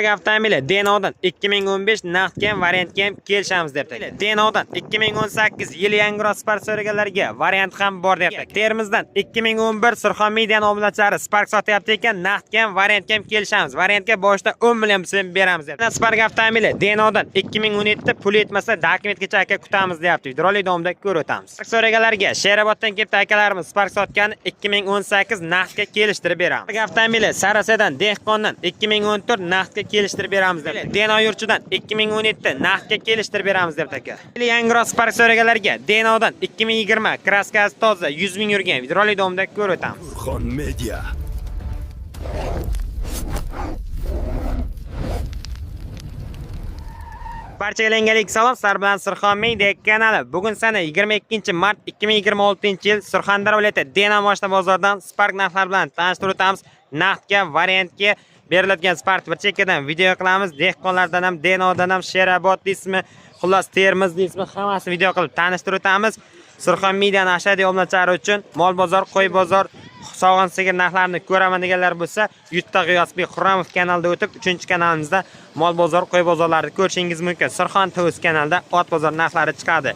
Avtomobili Deno'dan 2015 naqdga ham variantga ham kelishamiz debdi. Deno'dan 2018 yil yangi Spark so'raganlarga variant ham bor debdi. Termizdan 2011 Surxon Median obunachilar Spark sotyapti ekan, naqdga ham variantga ham kelishamiz. Variantga boshda 10 million so'm beramiz debdi. Spark avtomobili Deno'dan 2017 pul yetmasa dokumentgacha aka kutamiz deyapti. Videorolik davomida ko'rib o'tamiz. Spark so'raganlarga Sheroboddan kelibdi akalarimiz Spark sotgan 2018 naqdga kelishtirib beramiz. Spark avtomobili Sarasadan Dehqondan 2014 naqdga kelishtirib beramiz deb. Deno yurchidan 2017 naqdga kelishtirib beramiz deb aka. Yangi Spark so'raganlarga Deno'dan 2020 kraskasi toza 100 ming yurgan videorolik davomida ko'rib o'tamiz. Surxon Media. Barchalarga salom, sizlar bilan Surxon Media kanali. Bugun sana 22 mart 2026-yil Surxondaryo viloyati Deno mashina bozoridan Spark narxlari bilan tanishtirib o'tamiz. Naqdga, variantga beriladigan Spark bir chekkadan video qilamiz. Dehqonlardan ham, Deno'dan ham, Sherobod ismi, xullas Termiz ismi hammasini video qilib tanishtirib o'tamiz. Surxon Media nashri obunachilar uchun mol bozor, qo'y bozor, sog'on sigir narxlarini ko'raman deganlar bo'lsa, YouTube G'iyosbek Xurramov kanalida o'tib, 3-kanalimizda mol bozor, qo'y bozorlarini ko'rishingiz mumkin. Surxon TV kanalida ot bozor narxlari chiqadi.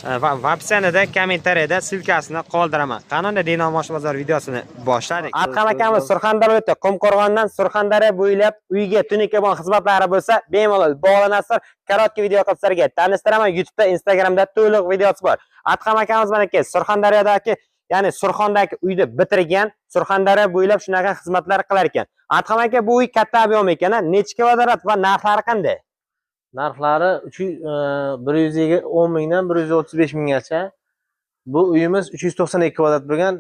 Va opsiyada kommentariyada silkasini qoldiraman. Qanunda Deno mashina bozor videosini boshladik. Adham akamiz Surxondaryo o'tdi. Qumqo'rg'ondan Surxondaryo bo'ylab uyga tunikabon xizmatlari bo'lsa, bemalol bog'lanasizlar. Karotka video qilsizlarga tanishtiraman. YouTube'da, Instagramda to'liq videosi bor. Adham akamiz mana aka Surxondaryodagi, ya'ni Surxondagi uyni bitirgan, Surxondaryo bo'ylab shunaqa xizmatlar qilar ekan. Adham aka bu uy katta ob'yom ekan, necha kvadrat va narxlari qanday? Narxlari 110 mingdan 135 minggacha. Bu uyimiz 392 kvadrat bo'lgan,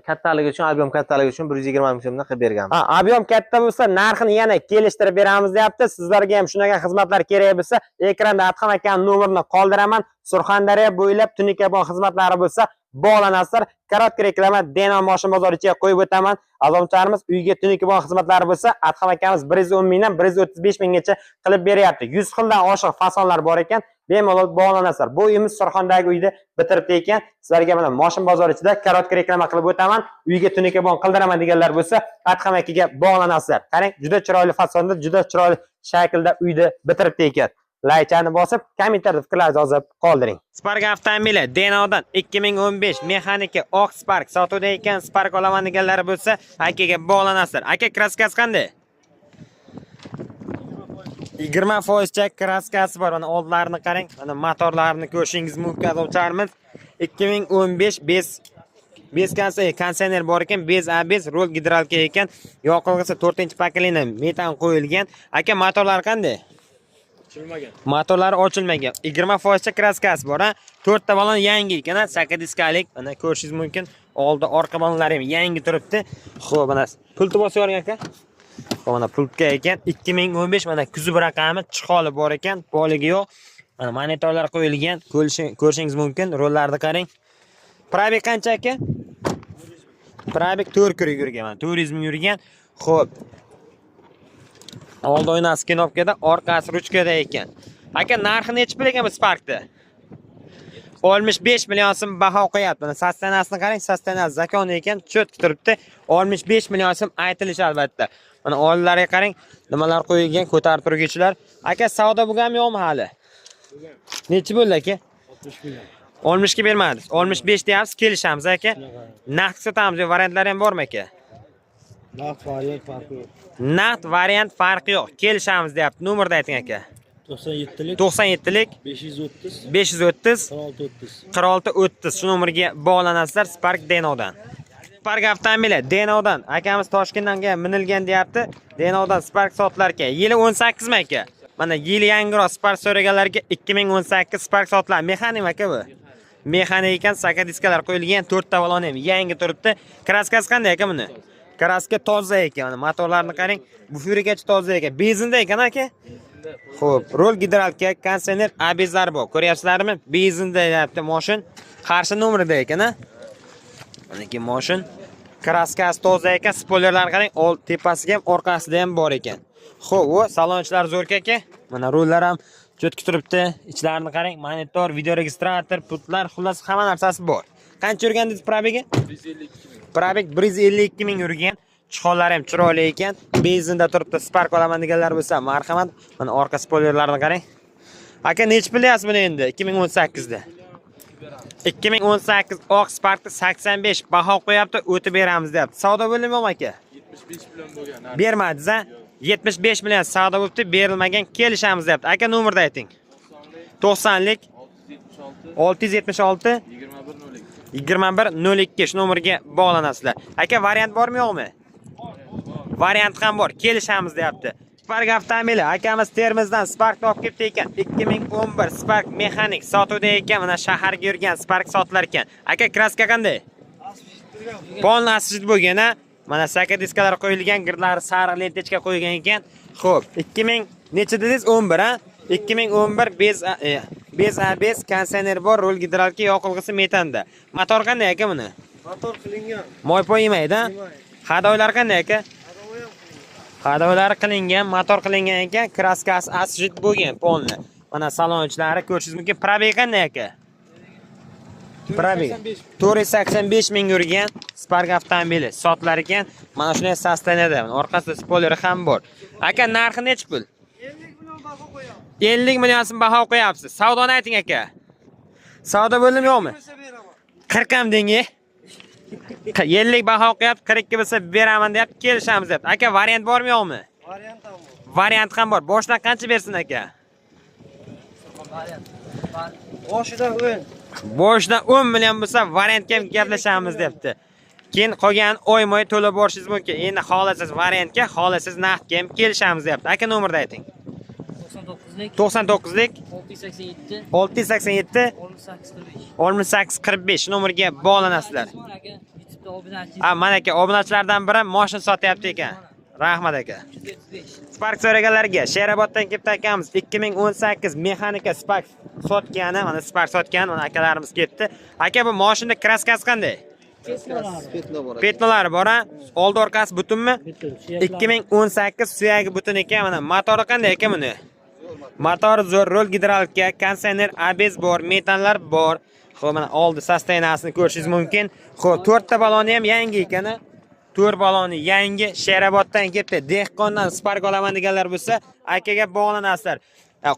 kattaligi uchun, ob'yom kattaligi uchun 120 ming so'mdan qilib berganmiz. Ha, ob'yom katta bo'lsa, narxini yana kelishtirib beramiz deyapti. Sizlarga ham shunaqa xizmatlar kerak bo'lsa, ekranda Adham akaning nomerini qoldiraman. Surxondaryo bo'ylab tunikabon xizmatlari bo'lsa, bog'lanasizlar. Karotka reklama Deno mashina bozoriga qo'yib o'taman. Azomchilarimiz uyga tunikabon xizmatlari bo'lsa, Adham akamiz 110 mingdan 135 minggacha qilib beryapti. 100 xildan oshiq fasonlar bor ekan, bemalol bog'lanasizlar. Bu uyimiz Surxondagi uyda bitiribdi ekan. Sizlarga mana mashina bozori ichida karotka reklama qilib o'taman. Uyga tunikabon qildiraman deganlar bo'lsa, Adham akaga bog'lanasizlar. Qarang, juda chiroyli fasonda, juda chiroyli shaklda uyda bitiribdi ekan. Laychani bosib, kommentarda fikrlaringizni yozib qoldiring. Spark avtomobili Deno'dan 2015 mexanika oq Spark sotuvda ekan, Spark olaman deganlar bo'lsa, akaga bog'lanasizlar. Aka kraskasi qanday? 20% chak kraskasi bor. Mana oldlarini qarang, mana motorlarini ko'rishingiz mumkin azovchilarimiz. 2015 bez kondisioner bor ekan, bez A5 rol gidralka ekan, yoqilg'isi 4-pokoleniya metan qo'yilgan. Aka motorlar qanday? Motorlari ochilmagan. 20% kraskasi bor, ha. 4 ta balon yangi ekan, 8 diskalik. Mana ko'rishingiz mumkin. Oldi, orqa balonlari ham yangi turibdi. Xo'p, mana pultni bosib yuboring aka. Xo'p, mana pultga ekan 2015 mana kuzub raqami chiqoli bor ekan, poligi yo'q. Mana monitorlar qo'yilgan, ko'rishingiz mumkin. Rollarni qarang. Probeg qancha aka? Probeg 4 kir yurgan, mana 400 ming yurgan. Xo'p. Oldi oynasi knopkada, orqasi ruchkada ekan. Aka narxi necha pul ekan bu Sparkda? 65 million so'm baho qo'yapti. Mana sastanasini qarang, sastanas zakon ekan, cho'tki turibdi. 65 million so'm aytilish albatta. Mana oldilariga qarang, nimalar qo'yilgan, ko'tarib turgichlar. Aka savdo bo'lganmi yo'qmi hali? Necha bo'ldi aka? 60 million. 60 ga bermadingiz. 65 deyapsiz, kelishamiz aka. Naqd sotamiz, variantlari ham bormi aka? Naqd variant farqi yo'q. Naqd variant farqi yo'q. Kelishamiz deyapti. Nomerni ayting aka. 97lik 530 4630 shu nomerga bog'lanasizlar. Spark Deno'dan. Spark avtomobili Deno'dan akamiz Toshkentdan minilgan deyapti. Deno'dan Spark sotilar ekan. Yili 18 mi aka? Mana yili yangiroq Spark so'raganlarga 2018 Spark sotilar. Mexanik aka bu. Mexanik ekan, 8 diskalar qo'yilgan, 4 ta balon ham yangi turibdi. Kraskasi qanday aka buni? Kraska toza ekan. Motorlarni qarang, buferigacha toza ekan. Benzinda ekan aka. Xo'p, rol gidralka, kondisioner, abezlar bor. Ko'ryapsizlarmi? Benzinda deyapti mashina. Qarshi nomerida ekan, ha? Mana ki mashina. Kraskasi toza ekan, spoilerlarni qarang, old tepasiga ham, orqasida ham bor ekan. Xo'p, u salonchilar zo'r aka. Mana rollar ham cho'tki turibdi. Ichlarini qarang, monitor, video registrator, pultlar, xullas hamma narsasi bor. Qancha yurgan dedi probegi? 152 ming. Probeg 152 ming yurgan. Chiqonlari ham chiroyli ekan. Benzinda turibdi. Spark olaman deganlar bo'lsa, marhamat. Mana orqa spoilerlarini qarang. Aka, nech bilyapsiz buni endi 2018 da? 2018 oq Sparkni 85 baho qo'yapti, o'tib beramiz deyapti. Savdo bo'ldimi aka? 75 million bo'lgan. Bermadiz-a? 75 million savdo bo'libdi, berilmagan, kelishamiz deyapti. Aka, nomerni ayting. 90lik 676 2102 shu nomerga bog'lanasizlar. Aka, variant bormi yo'qmi? Variant ham bor, kelishamiz deyapti. Spark avtomobili akamiz Termizdan Spark olib kelibdi ekan. 2011 Spark mexanik sotuvda ekan. Mana shaharga yurgan Spark sotilar ekan. Aka, kraska qanday? Polni asfalt bo'lgan, a? Mana saka diskalar qo'yilgan, girdlari sariq lentechka qo'yilgan ekan. Xo'p, 2000 necha dedingiz? 11, a? 2011 bez ABS kondisioner bor, rul gidravlika, yoqilg'isi metanda. Motor qanday aka buni? Motor qilingan. Moy-poy yemaydi-a? Hadoylar qanday aka? Hadoylari qilingan, motor qilingan ekan, kraskasi asfalt bo'lgan, polni. Mana salon-ichlari ko'rishingiz mumkin. Probeg qanday aka? Probeg 485 ming yurgan Spark avtomobili sotilar ekan. Mana shunday sostanada. Orqasida spoileri ham bor. Aka, narxi necha pul? 50 million baho qo'yamiz. 50 million so'm baho qo'yapsiz. Savdoni ayting aka. Savdo bo'ldimi yo'qmi? 40 ham dengi. 50 baho qo'yapti, 42 bo'lsa beraman deyapti, kelishamiz deyapti. Aka, variant bormi yo'qmi? Variant ham bor. Variant ham bor. Boshdan qancha bersin aka? Boshidan 10. Boshdan 10 million bo'lsa variantga ham gaplashamiz deyapti. Keyin qolgan oy-moy to'lab borishingiz mumkin. Endi xohlasangiz variantga, xohlasangiz naqdga ham kelishamiz deyapti. Aka, nomerni ayting. 99lik 687 687 6845 nomerga bog'lanasizlar. Mana aka, obunachilardan biri mashina sotyapti ekan. Rahmat aka. Spark so'raganlarga Sheroboddan kelibdi akamiz 2018 mexanika Spark sotgani, mana Spark sotgan, mana akalarimiz ketdi. Aka, bu mashina kraskasi qanday? Petnolari bor, a? Oldi orqasi butunmi? 2018 suyagi butun ekan. Mana motori qanday ekan buni? Motor zo'r, rol gidravlika, kondisioner, ABS bor, metanlar bor. Xo'p, mana oldi sostaynasini ko'rishingiz mumkin. Xo'p, 4 ta baloni ham yangi ekan. 4 baloni yangi, Sheroboddan kelibdi. Dehqondan Spark olaman deganlar bo'lsa, akaga bog'lanasizlar.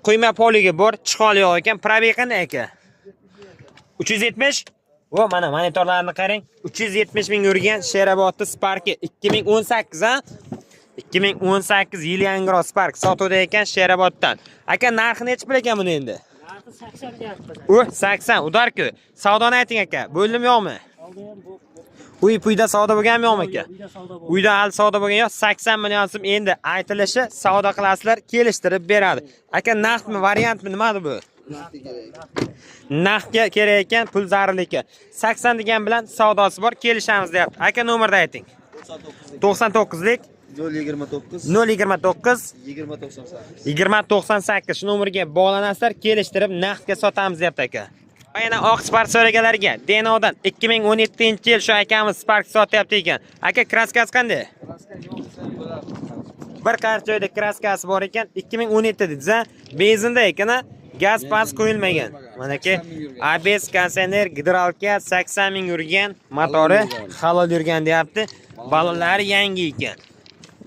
Quyma poliga bor, chiqol yo'q ekan. Probeg qanday aka? 370. Vo, mana monitorlarni qarang. 370 ming yurgan Sherobodda Spark 2018, a? 2018 yil yangiroq Spark sotuvda ekan Sheroboddan. Aka, narxi necha pul ekan buni endi? Narxi 80 deyapti. 80, udarku. Savdoni ayting aka. Bo'ldimi yo'qmi? Uyda savdo bo'lganmi yo'qmi aka? Uyda hali savdo bo'lgan yo'q. 80 million so'm endi aytilishi, savdo qilasizlar, kelishtirib beradi. Aka, naqdmi, variantmi, nimadi bu? Naqdga kerak ekan, pul zarur ekan. 80 degan bilan savdosi bor, kelishamiz deyapti. Aka, nomerni ayting. 99lik 029 029 2098 shu nomerga bog'lanasizlar, kelishtirib naqdga sotamiz deyapti aka. Yana oq Spark so'raganlarga Denodan 2017-yil shu akamiz Spark sotyapti ekan. Aka, kraskasi qanday? Bir qaror joyda kraskasi bor ekan. 2017 dedingiz-a? Benzinda ekan-a? Gaz pas qo'yilmagan. Mana aka, ABS kondisioner, gidravlika 80 ming yurgan, motori halol yurgan deyapti. Balonlari yangi ekan.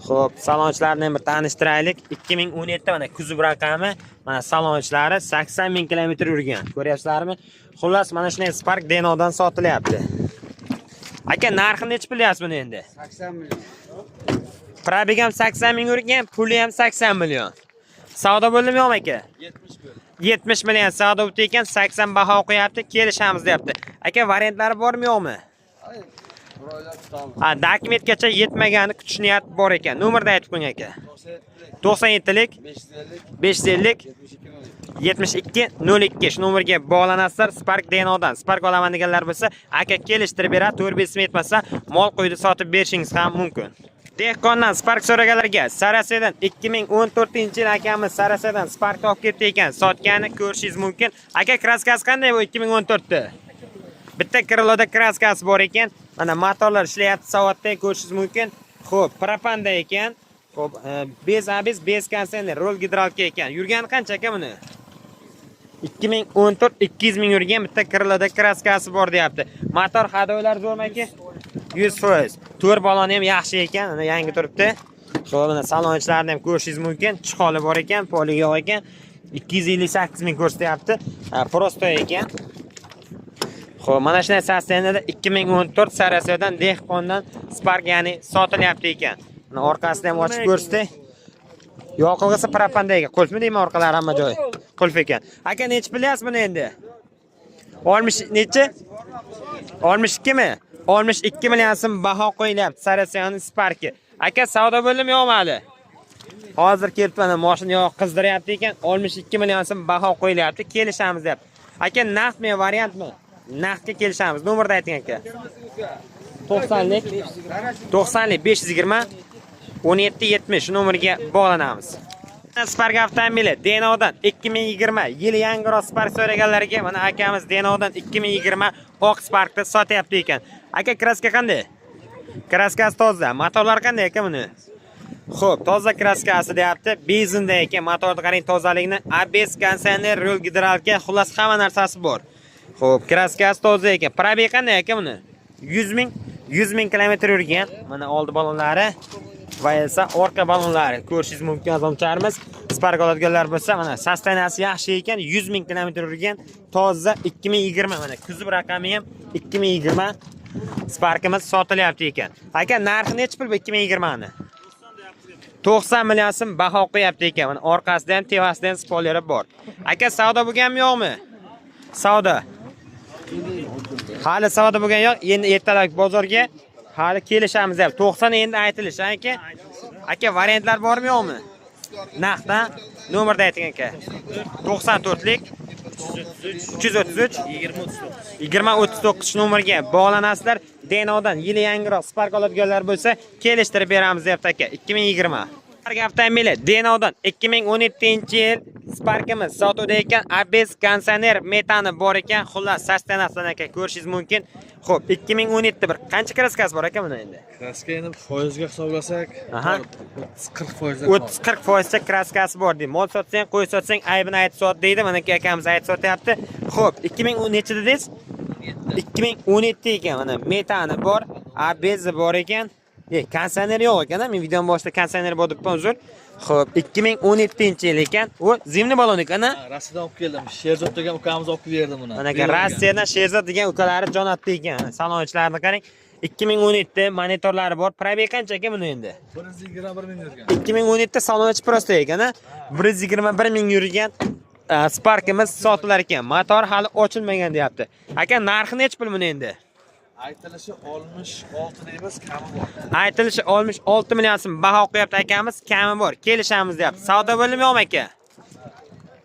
Xo'p, salonchilarni ham bir tanishtiraylik. 2017 mana kuzov raqami, mana salonchlari 80 ming kilometr yurgan. Ko'ryapsizlarmi? Xullas, mana shunday Spark Denodan sotilyapti. Aka, narxi necha bilyapsiz buni endi? 80 million. Probeg ham 80 ming yurgan, puli ham 80 million. Savdo bo'ldimi yo'qmi aka? 70 million savdo bo'ldi ekan, 80 baho qo'yapti, kelishamiz deyapti. Aka, variantlari bormi yo'qmi? Dokumentgacha yetmagani kutish niyat bor ekan. Nomerni aytib qo'ying aka. 97lik 550 72 02 shu nomerga bog'lanasizlar. Spark Denodan Spark olaman deganlar bo'lsa, aka kelishtirib beradi. 4-5 yetmasa, mol qo'ydi sotib berishingiz ham mumkin. Dehqondan Spark so'raganlarga Sarasedan 2014-yil akamiz Sarasedan Spark olib ketdi ekan. Sotgani ko'rishingiz mumkin. Aka, kraskasi qanday bu 2014da? Bitta kriloda kraskasi bor ekan. Mana motorlar ishlayapti, savatda ko'rishingiz mumkin. Xo'p, propanda ekan. Xo'p, bez ABS, bez kondisioner, rol gidravlika ekan. Yurgani qancha aka buni? 2014 200 ming yurgan, bitta kriloda kraskasi bor deyapti. Motor hadoylar zo'rmi aka? 100%. To'r baloni ham yaxshi ekan, mana yangi turibdi. Xo'p, mana salonchilarni ham ko'rishingiz mumkin. Chiqoli bor ekan, poli yo'q ekan. 258 ming ko'rsatyapti. Prosto ekan. Xo'p, mana shunday sostenida 2014 Sarasodan dehqondan Spark ya'ni sotilyapti ekan. Mana orqasini ham ochib ko'rsatdi. Yoqilg'isi propanda ekan. Qulfmi deyman orqalari hamma joyi. Qulf ekan. Aka necha bilyapsiz buni endi? 60 necha? 62 mi? 62 million so'm baho qo'yilyapti Sarasodan Spark'i. Aka savdo bo'ldimi yo'qmadi? Hozir kelib mana mashina yo'q qizdiryapti ekan. 62 million so'm baho qo'yilyapti. Kelishamiz deyapti. Aka naqdmi, variantmi? Naqdga kelishamiz. Nomerni ayting aka. 90lik 520 1770 nomerga bog'lanamiz. Spark avtomobili Denodan 2020 yil yangiroq Spark so'raganlarga mana akamiz Denodan 2020 oq Sparkni sotyapti ekan. Aka kraska qanday? Kraskasi toza. Motorlar qanday aka buni? Xo'p, toza kraskasi deyapti. Benzinda ekan, motorni qarang tozaligini, ABS, konditsioner, rul gidralka, xullas hamma narsasi bor. Xo'p, kraskasi toza ekan. Probeg qanday aka buni? 100 ming kilometr yurgan. Mana oldi balonlari va esa orqa balonlari ko'rishingiz mumkin azomcharimiz. Spark oladiganlar bo'lsa, mana sostenasi yaxshi ekan, 100 ming kilometr yurgan, toza 2020 mana kuzov raqami ham 2020 Sparkimiz sotilyapti ekan. Aka narxi necha pul bu 2020 ni? 90 million so'm baho qo'yapti ekan. Mana orqasida ham, tevasida ham spoileri bor. Aka savdo bo'lganmi yo'qmi? Savdo. Hali savdo bo'lgan yo'q. Endi ertalab bozorga hali kelishamiz deb. 90 endi aytilish aka. Aka variantlar bormi yo'qmi? Naqdda nomerda ayting aka. 94lik 333 2039 nomerga bog'lanasizlar. Denodan yili yangiroq Spark oladiganlar bo'lsa, kelishtirib beramiz deb aka. 2020 Spark avtomobili Denodan 2017-yil Sparkimiz sotuvda ekan, ABS, konditsioner, metani bor ekan, xullas sostenasidan aka ko'rishingiz mumkin. Xo'p, 2017 bir qancha kraskasi bor aka buni endi? Kraska endi foizga hisoblasak, 40%. 30-40% kraskasi bor deydi. Mol sotsang, qo'y sotsang, aybini aytib sot deydi. Mana akamiz aytib sotyapti. Xo'p, 2017 dedingiz? 2017 ekan, mana metani bor, ABS bor ekan. Konditsioner yo'q ekan, men videom boshida konditsioner bor debman, uzr. Xo'p, 2017-yil ekan. U zimni balon ekan-a? Rossiyadan olib keldim. Sherzod degan ukamiz olib berdi buni. Mana Rossiyadan Sherzod degan ukalari jo'natdi ekan. Salonchilarni qarang. 2017 monitorlari bor. Probeg qancha ekan buni endi? 121 ming yurgan. 2017 salonchi prosto ekan-a? 121 ming yurgan Sparkimiz sotilar ekan. Motor hali ochilmagan deyapti. Aka narxi necha pul buni endi? Aytilishi 66 deymiz, kami bor. Aytilishi 66 million so'm baho qo'yapti akamiz, kami bor. Kelishamiz deyapti. Savdo bo'ldimi yo'qmi aka?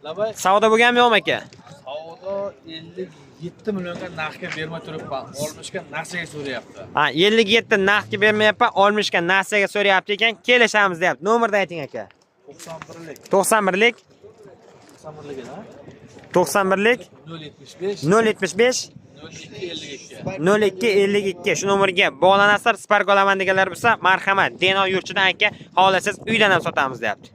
Labay. Savdo bo'lganmi yo'qmi aka? Savdo 57 millionga naqdga bermay turibman. 60 ga naqdga so'rayapti. 57 naqdga bermayapman, 60 ga naqdga so'rayapti ekan. Kelishamiz deyapti. Nomerni ayting aka. 91lik. 91lik 91lik 075 0252 shu nomerga bog'lanasizlar. Spark olaman deganlar bo'lsa, marhamat, Deno yurtidan aka, xohlasangiz uydan ham sotamiz deyapti.